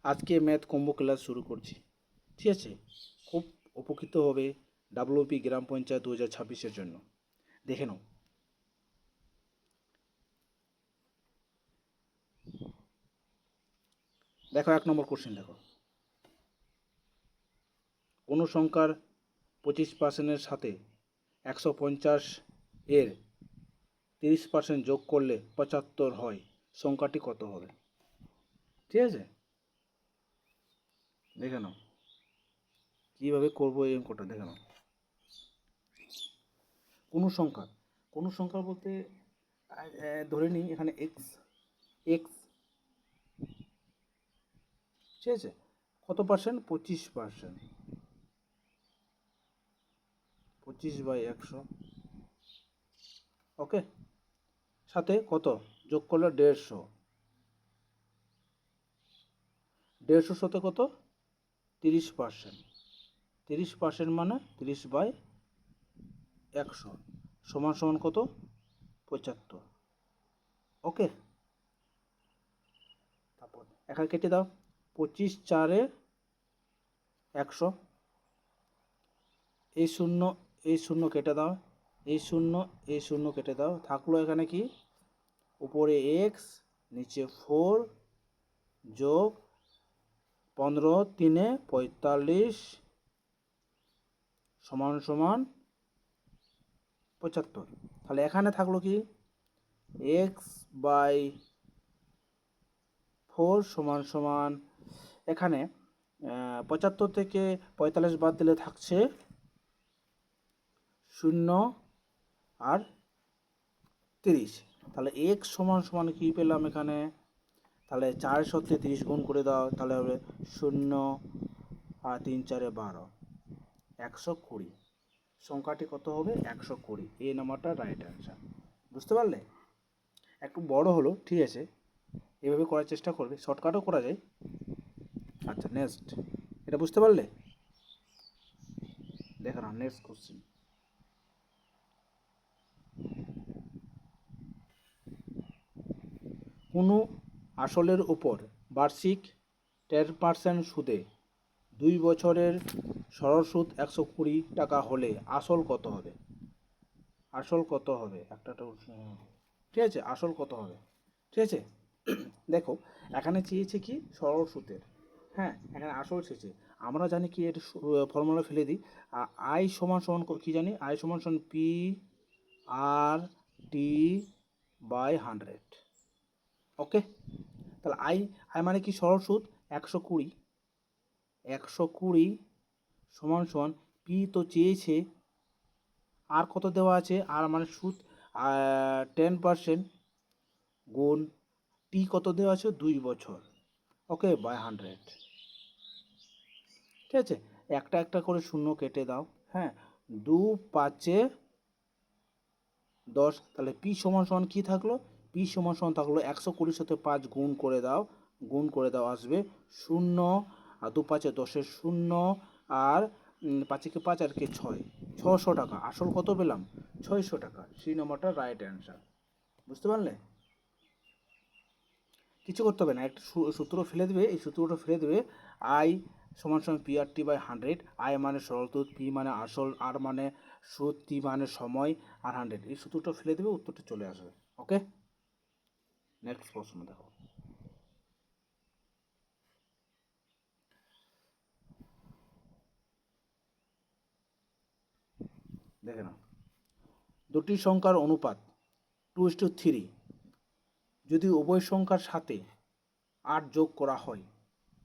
আজকে math combo class শুরু করছি, ঠিক আছে। খুব উপকৃত হবে ডাব্লিউপি গ্রাম পঞ্চায়েত 2026-এর জন্য। দেখে নাও। দেখো 1 নম্বর কোশ্চেন দেখো। কোনো সংখ্যার 25% সাথে 150 এর 30% যোগ করলে 75 হয়, সংখ্যাটি কত হবে? ঠিক আছে, দেখে নাও কীভাবে করবো এই অঙ্কটা, দেখে নাও। কোনো সংখ্যা বলতে ধরে নিই এখানে এক্স এক্স ঠিক আছে, কত পার্সেন্ট? 25%। 25/100, ওকে। সাথে কত যোগ করলে 150, 150 সাথে কত 30%, 30% মানে 30/100 সমান সমান কত? 75, ওকে। তারপর এখানে কেটে দাও, 25×4=100, এই শূন্য এই শূন্য কেটে দাও, এই শূন্য কেটে দাও, থাকলো এখানে কি? উপরে এক্স, নিচে 4 যোগ 15 3 45 সমান সমান 75। তাহলে এখানে থাকলো কি? x/4 সমান সমান, এখানে 75 থেকে 45 বাদ দিলে থাকছে 0 আর 30। তাহলে x সমান সমান কি পেলাম এখানে? তাহলে 4 সাথে 30 গুণ করে দাও, তাহলে হবে 0 আর 3 4 12, 120। সংখ্যাটি কত হবে? 120। এই নাম্বারটা রাইট অ্যান্সার। বুঝতে পারলে? একটু বড় হলো, ঠিক আছে, এভাবে করার চেষ্টা করবে, শর্টকাটও করা যায়। আচ্ছা, নেক্সট, এটা বুঝতে পারলে? দেখো না, নেক্সট কোশ্চেন। কোনো আসলের উপর বার্ষিক 10% সুদে 2 বছরের সরল সুদ 120 টাকা হলে আসল কত হবে? আসল কত হবে একটা, ঠিক আছে, আসল কত হবে? ঠিক আছে, দেখো এখানে চেয়েছে কি? সরল সুদের, হ্যাঁ, এখানে আসল চেয়েছে। আমরা জানি কি, এর ফর্মুলা ফেলে দিই। আই সমান সমান কি জানি? আই সমান সমান PR/T/100, ওকে। তাহলে আই আই মানে কি? সরল সুদ 120, 120 সমান সমান পি তো চেয়েছে, আর কত দেওয়া আছে? আর মানে সুদ 10% গুণ টি কত দেওয়া আছে? 2 বছর, ওকে, বাই 100, ঠিক আছে। একটা একটা করে শূন্য কেটে দাও, হ্যাঁ, 2 5 10। তাহলে পি সমান সমান কী থাকলো? পি সমান সমান থাকলো 120 সাথে 5 গুণ করে দাও, আসবে 0, আর 2 5 10 0, আর 5 কে 5 আর কে 6, 600 টাকা। আসল কত পেলাম? 600 টাকা। সেই নম্বরটা রাইট অ্যান্সার। বুঝতে পারলে? কিছু করতে হবে না, একটা সূত্র ফেলে দেবে, এই সূত্রটা ফেলে দেবে। আই সমান সমান PR/T/100। আই মানে সরল সুদ, পি মানে আসল, আর মানে সুদ, টি মানে সময়, আর 100। এই সূত্রটা ফেলে দেবে, উত্তরটা চলে আসবে, ওকে। নেক্সট প্রশ্ন দেখো। দেখে নাও, দুটি সংখ্যার অনুপাত 2:3 যদি উভয় সংখ্যার সাথে 8 যোগ করা হয়,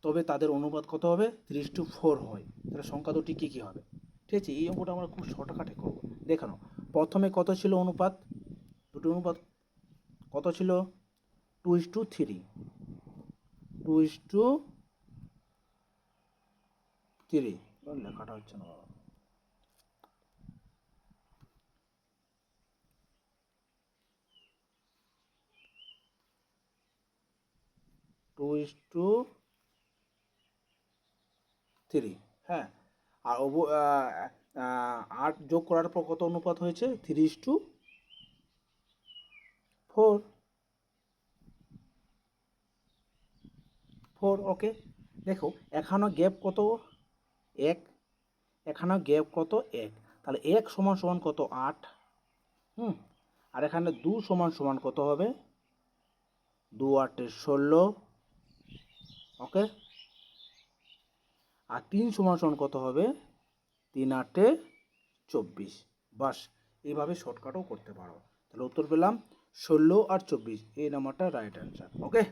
তবে তাদের অনুপাত কত হবে? 3:4 হয়। তাহলে সংখ্যা দুটি কী কী হবে? ঠিক আছে, এই অঙ্কটা আমরা খুব শর্টকাটে করবো। দেখে নাও, প্রথমে কত ছিল অনুপাত? দুটি অনুপাত কত ছিল? 2:3, 2:3, লেখাটা হচ্ছে না বাবা, 2:3, হ্যাঁ। আর 8 যোগ করার পর কত অনুপাত হয়েছে? 3:4, ওকে। দেখো এখানে গ্যাপ কত, এক, এখানে গ্যাপ কত, এক, তাহলে এক সমান সমান কত, 8। আর এখানে 2 সমান সমান কত হবে, 2 8 16। ওকে, আর 3 সমান সমান কত হবে, 3 8 24। বাস, এইভাবে শর্টকাটও করতে পারো। তাহলে উত্তর পেলাম 16 আর 24, এই নাম্বারটা রাইট অ্যান্সার। ওকে,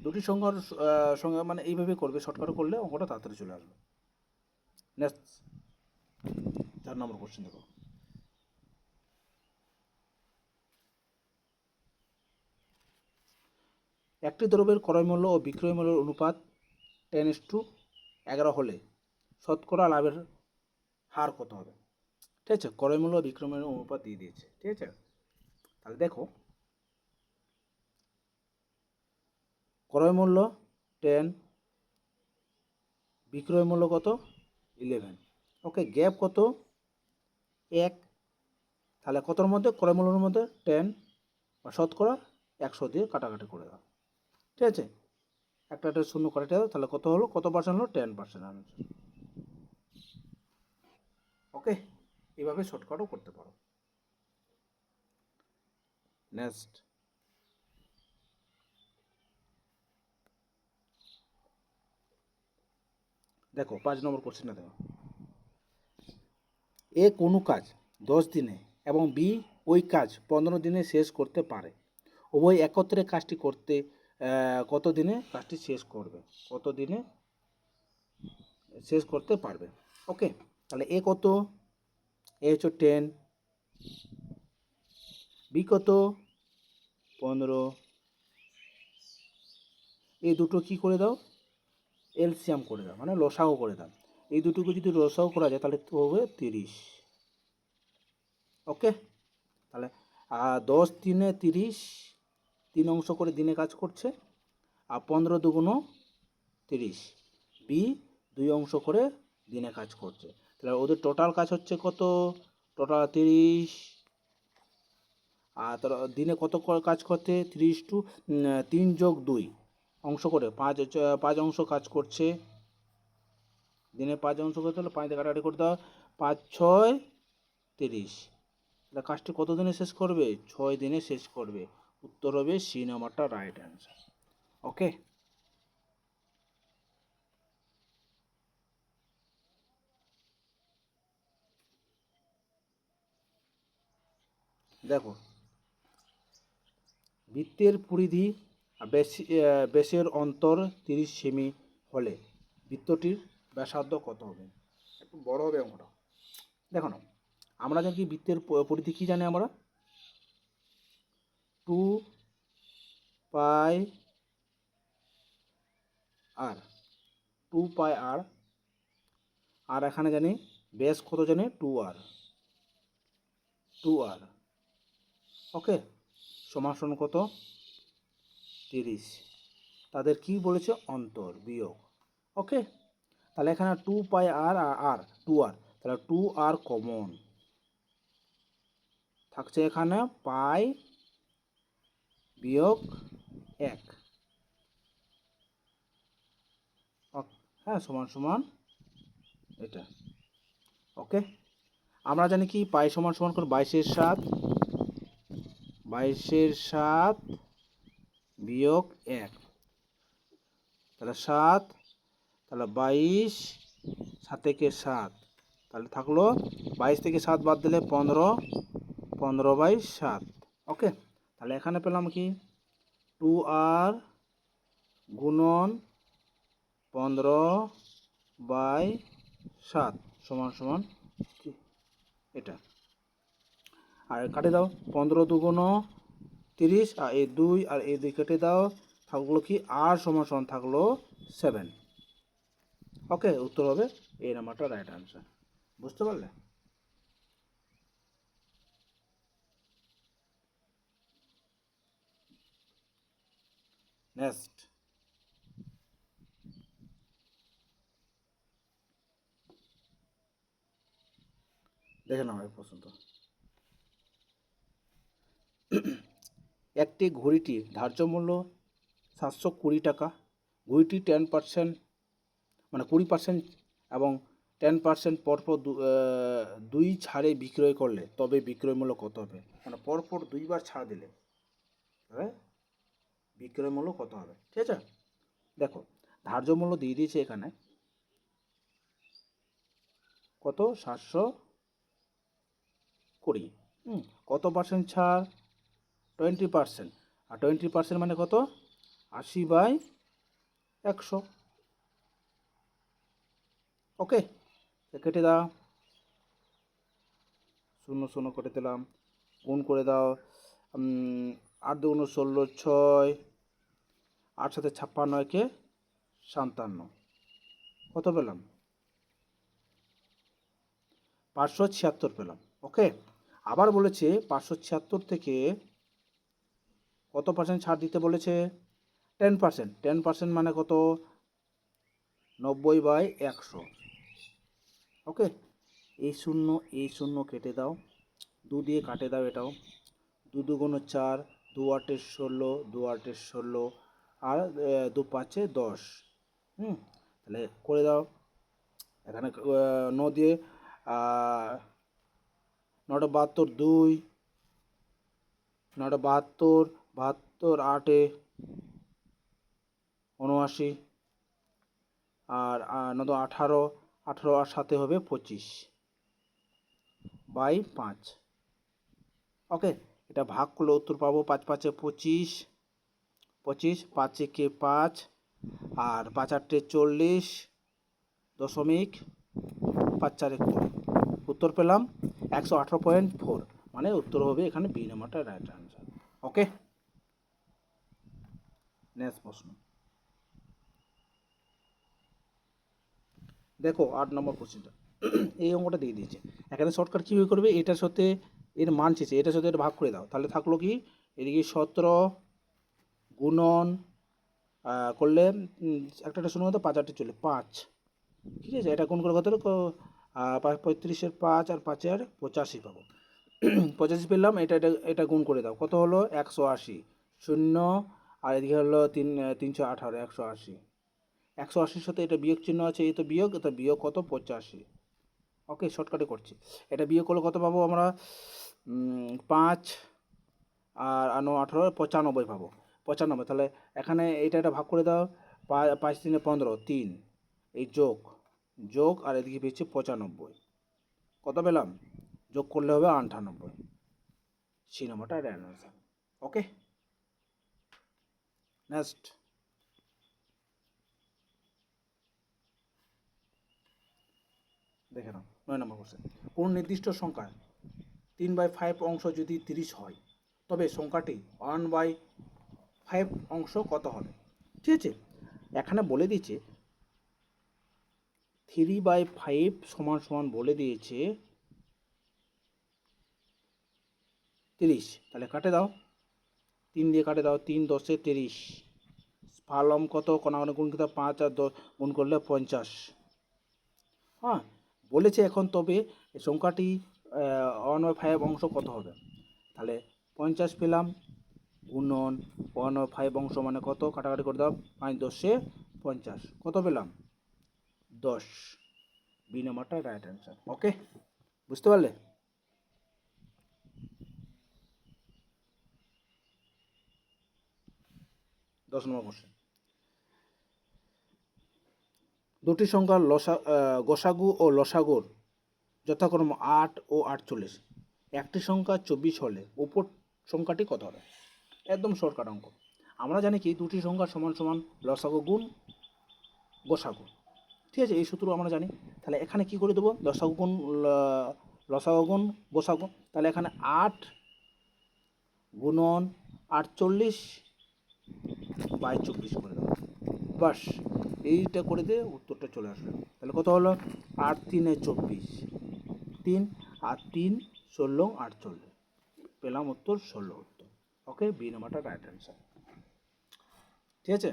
দুটি সংখ্যার সঙ্গে মানে এইভাবে করবে, শর্টকাট করলে অঙ্কটা তাড়াতাড়ি চলে আসবে। নেক্সট 4 নম্বর কোশ্চেন দেখো। একটি দ্রব্যের ক্রয় মূল্য ও বিক্রয় মূল্যের অনুপাত 10:11 হলে শতকরা লাভের হার কত হবে? ঠিক আছে, ক্রয় মূল্য ও বিক্রয় মূল্যের অনুপাত দিয়ে দিয়েছে। ঠিক আছে, তাহলে দেখো ক্রয় মূল্য 10, বিক্রয় মূল্য কত, 11। ওকে, গ্যাপ কত, 1। তাহলে কতর মধ্যে, ক্রয় মূল্যের মধ্যে 10 বা শতকরা 100 দিয়ে কাটাকাটি করে দাও। ঠিক আছে, একটা একটা শূন্য কাটাতে দাও, তাহলে কত হলো, কত পার্সেন্ট হলো, 10% আনসার। ওকে, এইভাবে শর্টকাটও করতে পারো। নেক্সট দেখো 5 নম্বর কোশ্চেনটা দেখো। এ কোনো কাজ 10 দিনে এবং বি ওই কাজ 15 দিনে শেষ করতে পারে। উভয় একত্রে কাজটি করতে কত দিনে কাজটি শেষ করবে, কত দিনে শেষ করতে পারবে। ওকে, তাহলে এ কত, এ হচ্ছে 10, বি কত 15, এই দুটো কি করে দাও, এলসিয়াম করে দাও, মানে লসাগু করে দাও। এই দুটোকে যদি লসাগু করা যায় তাহলে হবে 30। ওকে, তাহলে 10 দিনে 30, 3 অংশ করে দিনে কাজ করছে, আর 15 দুগুণ 30, বি 2 অংশ করে দিনে কাজ করছে। তাহলে ওদের টোটাল কাজ হচ্ছে কত, টোটাল 30। আর তারা দিনে কত কাজ করতে, 30 টু 3 যোগ 2 অংশ করে 5 অংশ কাজ করছে, দিনে 5 অংশ করতে হলে 5 দিয়ে কাটাকাটি করতে হয়, 5 6 30। তাহলে কাজটি কত দিনে শেষ করবে, 6 দিনে শেষ করবে। উত্তর হবে সি নাম্বারটা রাইট অ্যান্সার। ওকে, দেখো বৃত্তের পরিধি ব্যাসের অন্তর 30 সেমি হলে বৃত্তটির ব্যাসার্ধ কত হবে? একটু বড় হবে অঙ্কটা। দেখো না, আমরা জানি কি বৃত্তের পরিধি কি জানি আমরা, 2 পাই আর, 2 পাই আর, আর এখানে জানি ব্যাস কত জানি, 2r, 2r। ওকে, সমান কত, 30। তাদের কি বলেছে, অন্তর বিয়োগ। ওকে, তাহলে এখানে 2 পাই আর আর 2r, তাহলে 2r কমন থাকছে, এখানে পাই বিয়োগ 1। হ্যাঁ, সমান এটা। ওকে, আমরা জানি কি পাই সমান করে 22/7, 22/7 বিয়োগ 1, তাহলে 7, তাহলে 22, 7 থেকে 7, তাহলে থাকলো 22 থেকে 7 বাদ দিলে 15, 15/7। ওকে, তাহলে এখানে পেলাম কি 2r গুণন 15/7 সমান এটা। আর কাটে দাও, 15 দুগুণ 30, আর এই 2 আর এই 2 কেটে দাও, থাকলো কি আর সমান থাকলো 7। ওকে, উত্তর হবে এই নাম্বারটা রাইট আনসার। বুঝতে পারলে? নেক্সট দেখে নাও এই পছন্দ। একটি ঘড়িটির ধার্য মূল্য 720 টাকা ঘুড়িটি 10% মানে 20% এবং 10% পরপর দুই ছাড়ে বিক্রয় করলে তবে বিক্রয় মূল্য কত হবে? মানে পরপর দুইবার ছাড় দিলে তবে বিক্রয় মূল্য কত হবে? ঠিক আছে, দেখো ধার্য মূল্য দিয়ে দিয়েছে এখানে কত 720। কত পার্সেন্ট ছাড়? 20%। আর 20% মানে কত? 80/100। ওকে, কেটে দাও, 0 0 কেটে দিলাম, গুণ করে দাও। 8 2 16, 6, 8 7 56, কে 57, কত পেলাম? 576 পেলাম। ওকে, আবার বলেছে 576 থেকে কত পার্সেন্ট ছাড় দিতে বলেছে? 10%। 10% মানে কত? 90/100। ওকে, এই শূন্য কেটে দাও, 2 দিয়ে কাটে দাও এটাও, 2 2 4, 2 8 16, 2 8 16, আর 2 5 10। তাহলে করে দাও, এখানে 9 দিয়ে 9 72, 2 9 72, 72 8 79, আর 9 18, 18 আর 7 হবে 25/5। ওকে, এটা ভাগ করলে উত্তর পাবো 5 5 25, 25, 5 1 5, আর 5 8 40, 0.5 4 উত্তর পেলাম 118.4। মানে উত্তর হবে এখানে বি নাম্বারটা রাইট আনসার। ওকে, নেক্সট প্রশ্ন দেখো, 8 নম্বর কোশ্চেনটা। এই অঙ্কটা দিয়ে দিয়েছে, এখানে শর্টকাট কীভাবে করবে? এটার সাথে এর মান চেয়েছে, এটার সাথে এটা ভাগ করে দাও, তাহলে থাকলো কি? এদিকে 17 গুণন করলে একটা শূন্য হতো 5 8 চলে 5, ঠিক আছে, এটা গুণ করে কত? 35 5 আর 5 আর 85 পাবো। 85 পেলাম, এটা এটা এটা গুণ করে দাও, কত হলো? 180, শূন্য, আর এদিকে হলো 318, 180। 180-র সাথে এটা বিয়োগ চিহ্ন আছে, এই তো বিয়োগ, এটা বিয়োগ কত? 85। ওকে, শর্টকাটে করছি, এটা বিয়োগ করলে কত পাবো আমরা? 5 আর 18 95 পাবো, 95। তাহলে এখানে এটা ভাগ করে দাও, 5 3 15, 3, এই যোগ যোগ, আর এদিকে পেয়েছি 95, কত পেলাম? যোগ করলে হবে 98। সি নাম্বারটা রাইট আনসার। ওকে, নেক্সট দেখে নাও 9 নম্বর কোশ্চেন। কোন নির্দিষ্ট সংখ্যা 3/5 অংশ যদি 30 হয় তবে সংখ্যাটি 1/5 অংশ কত হবে? ঠিক আছে, এখানে বলে দিয়েছে 3/5 সমান সমান বলে দিয়েছে 30। তাহলে কাটে দাও, 3 দিয়ে কাটে দাও, 3 10 30, ফালম কত? কোনাগুনি গুণ করতে 5 আর 10 গুণ করলে 50। হ্যাঁ, বলেছে এখন তবে এই সংখ্যাটি 1/5 অংশ কত হবে? তাহলে 50 পেলাম, গুণন 1/5 অংশ মানে কত? কাটাকাটি করে দাও, 5 10 50, কত পেলাম? 10। বি নাম্বারটা রাইট অ্যান্সার। ওকে, বুঝতে পারলে? দশ নম্বর কোশ্চেন, দুটি সংখ্যার গসাগু ও লসাগুর যথাক্রমে 8 ও 48, একটি সংখ্যা 24 হলে উপর সংখ্যাটি কত হবে? একদম শর্টকাট অঙ্ক। আমরা জানি কি দুটি সংখ্যা সমান সমান লসাগু গুণ গসাগু, ঠিক আছে, এই সূত্র আমরা জানি। তাহলে এখানে কি করে দেবো? লসাগু গুণ লসাগু গুণ গসাগু, তাহলে এখানে 8 গুণন 48/24 করে দেবো, বাস এইটা করে দিয়ে উত্তরটা চলে আসবে। তাহলে কত হলো? 8 3 24, 3 আর 3 16 48, পেলাম উত্তর 16 উত্তর। ওকে, বি নাম্বারটা রাইট অ্যান্সার। ঠিক আছে,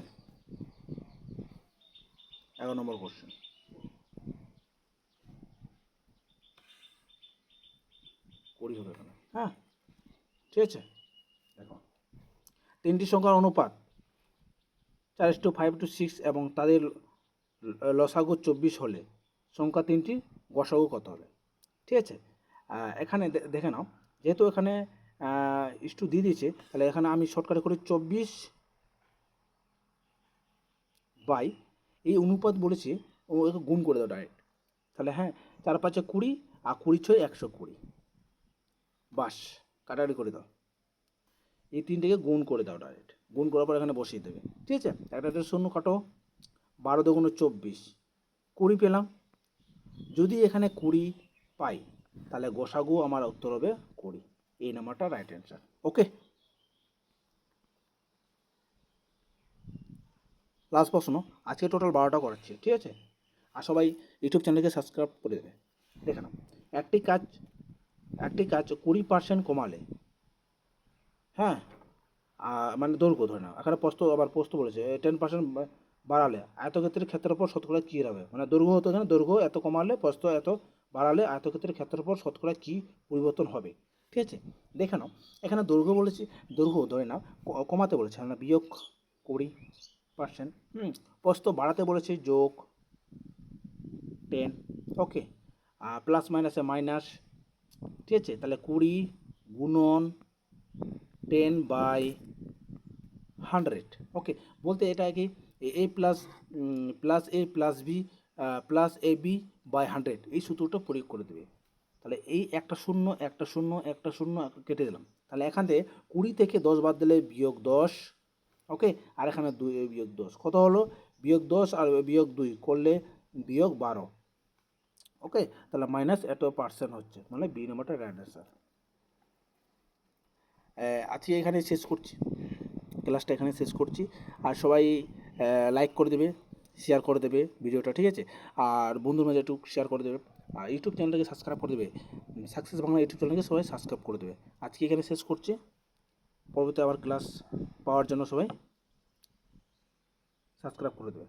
11 নম্বর কোশ্চেন, করি হবে এখানে। হ্যাঁ, ঠিক আছে, দেখো তিনটি সংখ্যার অনুপাত, 4:5:6 এবং তাদের লসাগু 24 হলে সংখ্যা তিনটি গসাগু কত হবে? ঠিক আছে, এখানে দেখে নাও, যেহেতু এখানে ইস্টু দিয়ে দিয়েছে, তাহলে এখানে আমি শর্টকাটে করি 24 বাই এই অনুপাত বলেছে, ওকে গুণ করে দাও ডাইরেক্ট। তাহলে হ্যাঁ, 4×5 20 আর 20×6 120, বাস কাটাকাটি করে দাও, এই তিনটেকে গুণ করে দাও ডাইরেক্ট, গুণ করার পর এখানে বসিয়ে দেবে। ঠিক আছে, একটা শূন্য কাটো, 12 দুগুণে 24, 20 পেলাম। যদি এখানে 20 পাই তাহলে গোসাগু আমার উত্তর হবে 20, এই নাম্বারটা রাইট অ্যান্সার। ওকে, লাস্ট প্রশ্ন, আজকে টোটাল 12টা করাচ্ছি। ঠিক আছে, আর সবাই ইউটিউব চ্যানেলকে সাবস্ক্রাইব করে দেবে। দেখে নাও, একটি কাজ 20% কমালে, হ্যাঁ, মানে দৈর্ঘ্য ধরে নাও, এখানে প্রশ্ন বলেছে 10% বাড়ালে আয়তক্ষেত্রের ক্ষেত্রফল শতকরা কী হবে, মানে দৈর্ঘ্য হতো, এখানে দৈর্ঘ্য এত কমালে প্রস্থ এত বাড়ালে আয়তক্ষেত্রের ক্ষেত্রফল শতকরা কী পরিবর্তন হবে। ঠিক আছে, দেখে নাও, এখানে দৈর্ঘ্য বলেছি, দৈর্ঘ্য ধরে নাও কমাতে বলেছে, মানে বিয়োগ 20%, প্রস্থ বাড়াতে বলেছে যোগ 10, ওকে, প্লাস মাইনাসে মাইনাস। ঠিক আছে, তাহলে 20 গুণন 10/100, ওকে, বলতে এটা কি A plus A plus B plus A B by 100, এই সূত্রটা প্রয়োগ করে দেবে। তাহলে এই একটা শূন্য একটা শূন্য একটা শূন্য কেটে দিলাম, তাহলে এখান থেকে 20 থেকে 10 বাদ দিলে বিয়োগ 10, ওকে, আর এখানে 2 বিয়োগ 10 কত হলো, বিয়োগ 10 আর বিয়োগ 2 করলে বিয়োগ 12, ওকে, তাহলে মাইনাস এত পার্সেন্ট হচ্ছে, মানে বি নাম্বারটা রাইট অ্যান্সার। আজকে এখানে শেষ করছি, ক্লাসটা এখানে শেষ করছি, আর সবাই লাইক করে দেবে, শেয়ার করে দেবে ভিডিওটা। ঠিক আছে, আর বন্ধুর মাঝে একটু শেয়ার করে দেবে, আর ইউটিউব চ্যানেলটাকে সাবস্ক্রাইব করে দেবে, সাকসেস বাংলা ইউটিউব চ্যানেলকে সবাই সাবস্ক্রাইব করে দেবে। আজকে এখানে শেষ করছি, পরবর্তী আবার ক্লাস পাওয়ার জন্য সবাই সাবস্ক্রাইব করে দেবে।